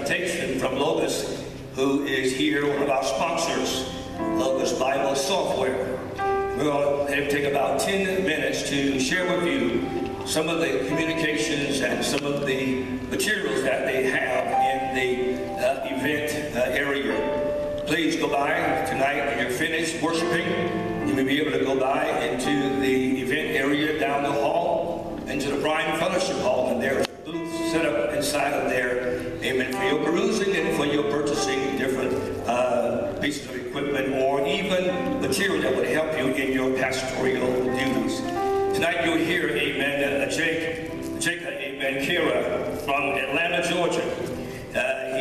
presentation from Logos, who is here, one of our sponsors, Logos Bible Software. We're going to take about 10 minutes to share with you some of the communications and some of the materials that they have in the event area. Please go by tonight when you're finished worshiping. You may be able to go by into the event area down the hall, into the Bryan Fellowship Hall, and there's booths set up inside of there, amen, for your perusing and for your purchasing different pieces of equipment or even material that would help you in your pastoral duties. Tonight you'll hear, amen, Jacob, amen, Kara from Atlanta, Georgia.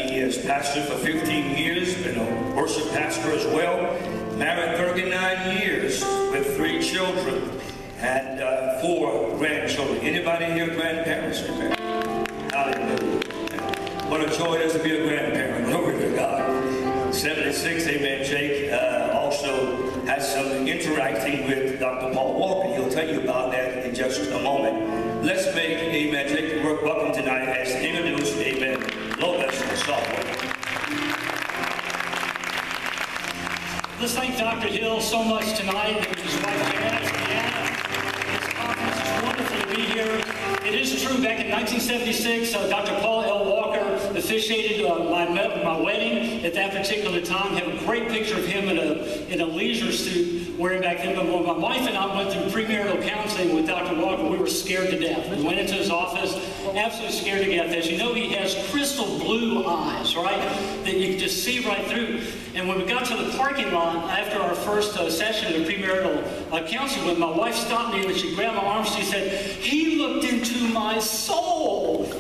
He is pastor for 15 years, been a worship pastor as well, married 39 years with 3 children and 4 grandchildren. Anybody here grandparents? Amen. Hallelujah. What a joy it is to be a grandparent. Glory to God. 76, amen. Jake also has some interacting with Dr. Paul Walker. He'll tell you about that in just a moment. Let's make, amen, Jake welcome tonight as introduced, amen, Logos Software. Let's thank Dr. Hill so much tonight and his wife Deanna. This conference is wonderful to be here. It is true, back in 1976, Dr. Paul L. Walker officiated my wedding at that particular time. I have a great picture of him in a leisure suit wearing back then. But when my wife and I went through premarital counseling with Dr. Walker, we were scared to death. We went into his office, absolutely scared to death. As you know, he has crystal blue eyes, right, that you can just see right through. And when we got to the parking lot after our first session of premarital counseling, when my wife stopped me and she grabbed my arm, she said, "He looked into my soul."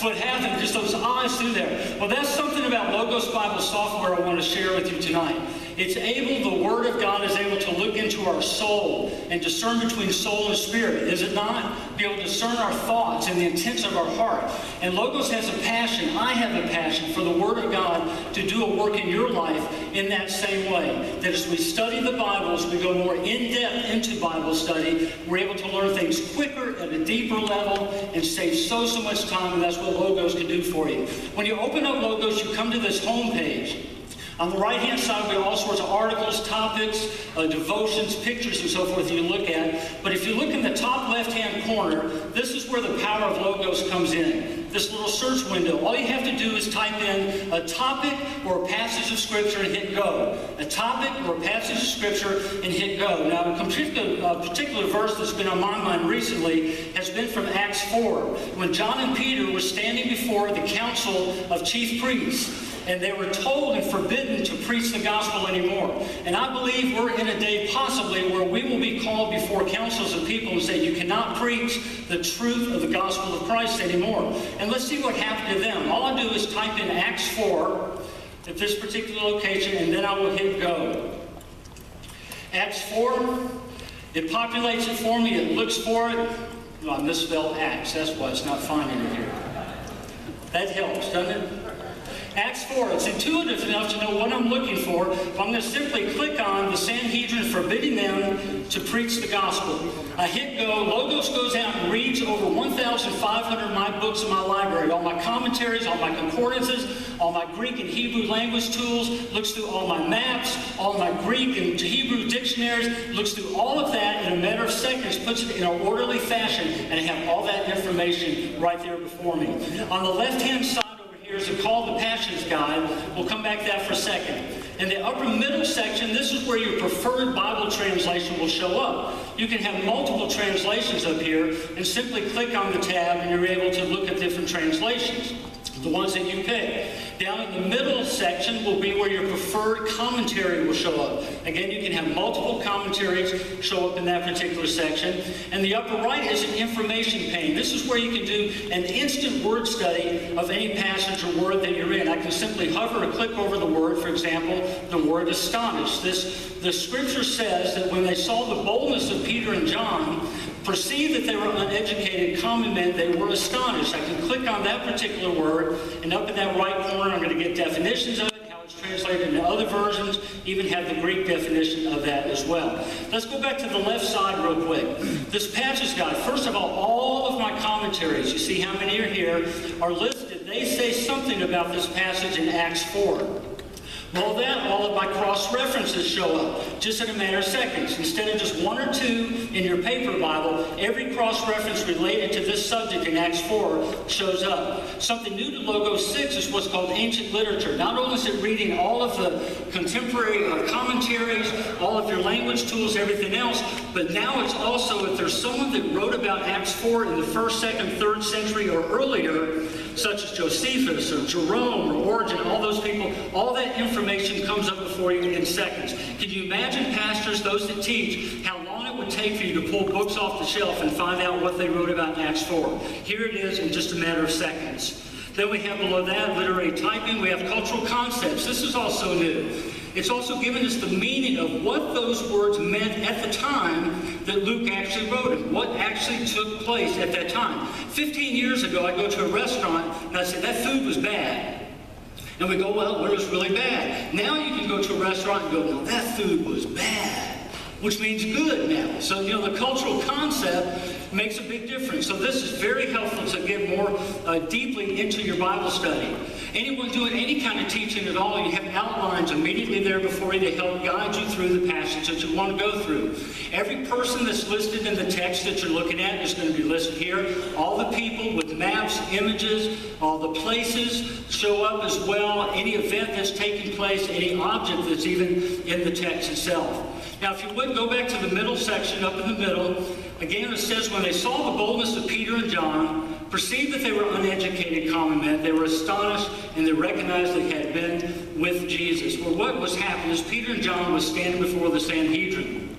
What happened, just those eyes through there. Well, that's something about Logos Bible Software I want to share with you tonight. It's able, the Word of God is able to look into our soul and discern between soul and spirit, is it not? Be able to discern our thoughts and the intents of our heart. And Logos has a passion, I have a passion for the Word of God to do a work in your life in that same way. That as we study the Bible, as we go more in-depth into Bible study, we're able to learn things quicker at a deeper level and save so much time, and that's what Logos can do for you. When you open up Logos, you come to this home page. On the right-hand side, we have all sorts of articles, topics, devotions, pictures, and so forth you look at. But if you look in the top left-hand corner, this is where the power of Logos comes in. This little search window. All you have to do is type in a topic or a passage of Scripture and hit go. A topic or a passage of Scripture and hit go. Now, a particular verse that's been on my mind recently has been from Acts 4, when John and Peter were standing before the council of chief priests. And they were told and forbidden to preach the gospel anymore. And I believe we're in a day possibly where we will be called before councils of people and say, you cannot preach the truth of the gospel of Christ anymore. And let's see what happened to them. All I do is type in Acts 4 at this particular location, and then I will hit go. Acts 4, it populates it for me, it looks for it. Oh, I misspelled Acts, that's why it's not finding it here. That helps, doesn't it? Acts 4, it's intuitive enough to know what I'm looking for. But I'm going to simply click on the Sanhedrin forbidding them to preach the gospel. I hit go, Logos goes out and reads over 1,500 of my books in my library, all my commentaries, all my concordances, all my Greek and Hebrew language tools, looks through all my maps, all my Greek and Hebrew dictionaries, looks through all of that in a matter of seconds, puts it in an orderly fashion, and I have all that information right there before me. On the left-hand side, here's a Call to Passions guide. We'll come back to that for a second. In the upper middle section, this is where your preferred Bible translation will show up. You can have multiple translations up here and simply click on the tab and you're able to look at different translations, the ones that you pick. Down in the middle section will be where your preferred commentary will show up. Again, you can have multiple commentaries show up in that particular section. And the upper right is an information pane. This is where you can do an instant word study of any passage or word that you're in. I can simply hover or click over the word, for example, the word astonished. The scripture says that when they saw the boldness of Peter and John, perceived that they were uneducated common men, they were astonished. I can click on that particular word, and up in that right corner, I'm going to get definitions of it, how it's translated into other versions, even have the Greek definition of that as well. Let's go back to the left side real quick. This passage guide, first of all of my commentaries, you see how many are here, are listed. They they say something about this passage in Acts 4. Well, then all of my cross-references show up, just in a matter of seconds. Instead of just one or two in your paper Bible, every cross-reference related to this subject in Acts 4 shows up. Something new to Logos 6 is what's called ancient literature. Not only is it reading all of the contemporary commentaries, all of your language tools, everything else, but now it's also, if there's someone that wrote about Acts 4 in the 1st, 2nd, 3rd century or earlier, such as Josephus or Jerome or Origen, all those people, all that information comes up before you in seconds. Can you imagine, pastors, those that teach, how long it would take for you to pull books off the shelf and find out what they wrote about in Acts 4? Here it is in just a matter of seconds. Then we have below that literary typing. We have cultural concepts. This is also new. It's also given us the meaning of what those words meant at the time that Luke actually wrote it, what actually took place at that time. 15 years ago, I go to a restaurant and I say, that food was bad. And we go, well, it was really bad. Now you can go to a restaurant and go, no, that food was bad, which means good now. So, the cultural concept makes a big difference. So this is very helpful to get more deeply into your Bible study. Anyone doing any kind of teaching at all, you have outlines immediately there before you to help guide you through the passage that you want to go through. Every person that's listed in the text that you're looking at is going to be listed here. All the people with maps, images, all the places show up as well. Any event that's taking place, any object that's even in the text itself. Now, if you would go back to the middle section, up in the middle, again it says, when they saw the boldness of Peter and John, perceived that they were uneducated common men, they were astonished and they recognized they had been with Jesus. Well, what was happening is Peter and John was standing before the Sanhedrin.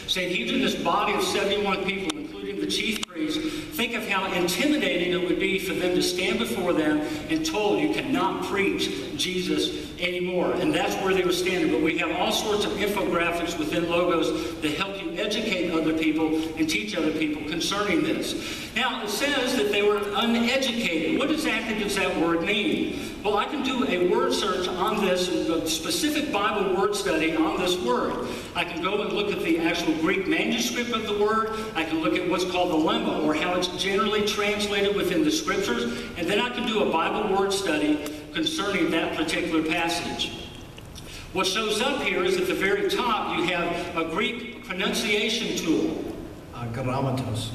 Sanhedrin, this body of 71 people, including the chief priests. Think of how intimidating it would be for them to stand before them and told, you cannot preach Jesus anymore. And that's where they were standing. But we have all sorts of infographics within Logos that help you educate other people and teach other people concerning this. Now, it says that they were uneducated. What exactly does that word mean? Well, I can do a word search on this, a specific Bible word study on this word. I can go and look at the actual Greek manuscript of the word. I can look at what's called the lemma, or how it's generally translated within the scriptures. And then I can do a Bible word study concerning that particular passage. What shows up here is at the very top, you have a Greek pronunciation tool. Agrammatos.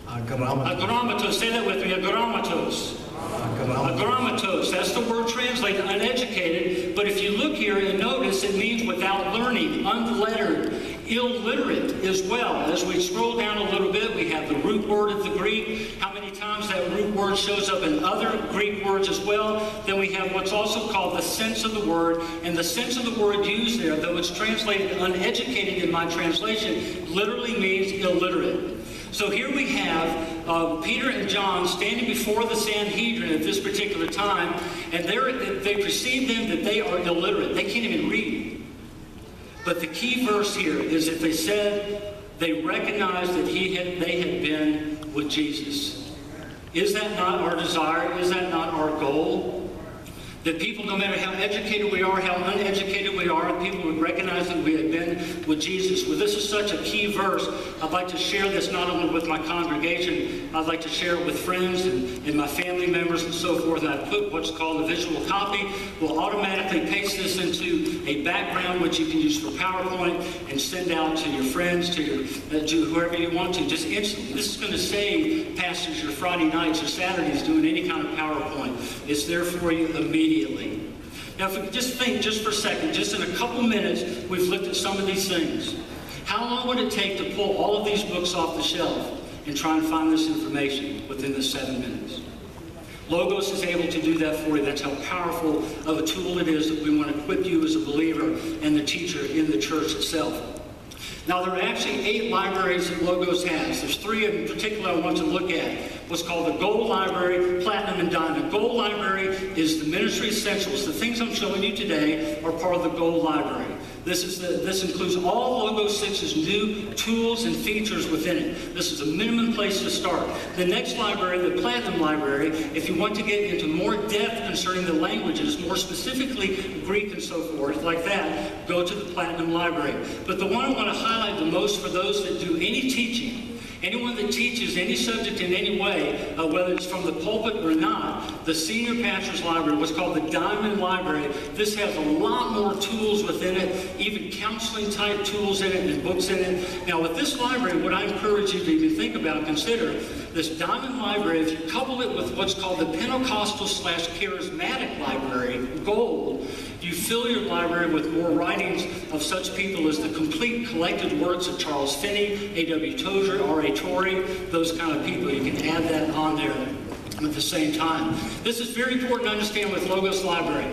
Agrammatos. Say that with me. Agrammatos. Agrammatos. That's the word translated uneducated. But if you look here and notice, it means without learning, unlettered, illiterate as well. As we scroll down a little bit, we have the root word of the Greek. How many times that root word shows up in other Greek words as well. Then we have what's also called the sense of the word. And the sense of the word used there, though it's translated uneducated in my translation, literally means illiterate. So here we have Peter and John standing before the Sanhedrin at this particular time, and they perceive them that they are illiterate. They can't even read. But the key verse here is that they said they recognized that they had been with Jesus. Is that not our desire? Is that not our goal? That people, no matter how educated we are, how uneducated we are, people would recognize that we had been with Jesus. Well, this is such a key verse. I'd like to share this not only with my congregation, I'd like to share it with friends and my family members and so forth. And I put what's called a visual copy. We'll automatically paste this into a background which you can use for PowerPoint and send out to your friends, to whoever you want to, just instantly. This is going to save pastors your Friday nights or Saturdays doing any kind of PowerPoint. It's there for you immediately. Now, if we just think just for a second, just in a couple minutes, we've looked at some of these things. How long would it take to pull all of these books off the shelf and try and find this information within the 7 minutes? Logos is able to do that for you. That's how powerful of a tool it is that we want to equip you as a believer and the teacher in the church itself. Now, there are actually 8 libraries that Logos has. There's 3 in particular I want to look at. What's called the Gold Library, Platinum, and Diamond. Gold Library is the ministry essentials. The things I'm showing you today are part of the Gold Library. This includes all Logos 6's new tools and features within it. This is a minimum place to start. The next library, the Platinum Library, if you want to get into more depth concerning the languages, more specifically Greek and so forth, like that, go to the Platinum Library. But the one I want to highlight the most for those that do any teaching Anyone that teaches any subject in any way, whether it's from the pulpit or not, the Senior Pastor's Library, what's called the Diamond Library, this has a lot more tools within it, even counseling type tools in it and books in it. Now with this library, what I encourage you to even think about, consider, this Diamond Library, if you couple it with what's called the Pentecostal / Charismatic Library, Gold, you fill your library with more writings of such people as the complete collected works of Charles Finney, A.W. Tozer, R.A. Torrey, those kind of people. You can add that on there at the same time. This is very important to understand with Logos Library.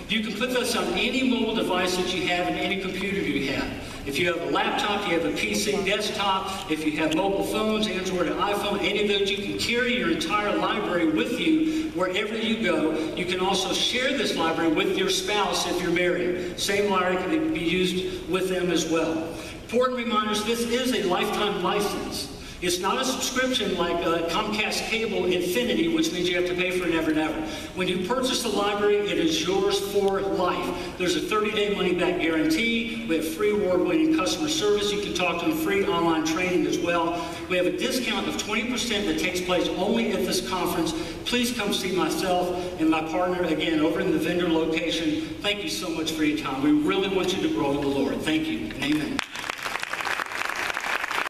You can put this on any mobile device that you have and any computer you have. If you have a laptop, you have a PC desktop, if you have mobile phones, Android and iPhone, any of those, you can carry your entire library with you wherever you go. You can also share this library with your spouse if you're married. Same library can be used with them as well. Important reminders, this is a lifetime license. It's not a subscription like Comcast Cable Infinity, which means you have to pay for it never. When you purchase the library, it is yours for life. There's a 30-day money-back guarantee. We have free award-winning customer service. You can talk to them, free online training as well. We have a discount of 20% that takes place only at this conference. Please come see myself and my partner, again, over in the vendor location. Thank you so much for your time. We really want you to grow in the Lord. Thank you, and amen.